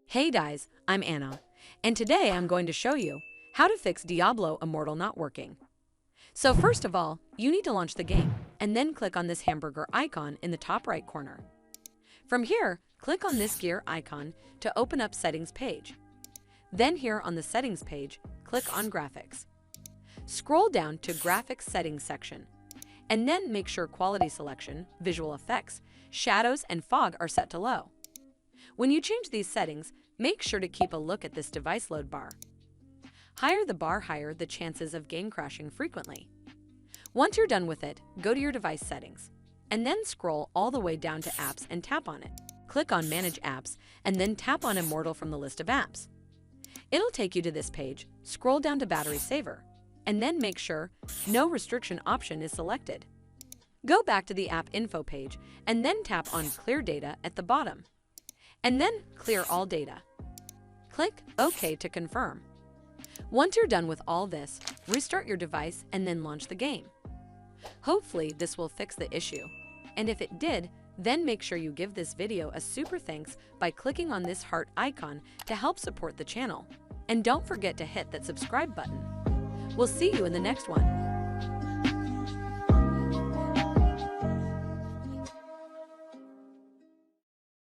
Hey guys, I'm Anna, and today I'm going to show you how to fix Diablo Immortal not working. So first of all, you need to launch the game, and then click on this hamburger icon in the top right corner. From here, click on this gear icon to open up Settings page. Then here on the Settings page, click on Graphics. Scroll down to Graphics Settings section, and then make sure Quality Selection, Visual Effects, Shadows, and Fog are set to low. When you change these settings, make sure to keep a look at this device load bar. Higher the bar, higher the chances of game crashing frequently. Once you're done with it, go to your device settings, and then scroll all the way down to Apps and tap on it. Click on Manage Apps, and then tap on Immortal from the list of apps. It'll take you to this page, scroll down to Battery Saver, and then make sure No Restriction option is selected. Go back to the App Info page, and then tap on Clear Data at the bottom. And then clear all data. Click OK to confirm. Once you're done with all this, restart your device and then launch the game. Hopefully this will fix the issue. And if it did, then make sure you give this video a super thanks by clicking on this heart icon to help support the channel. And don't forget to hit that subscribe button. We'll see you in the next one.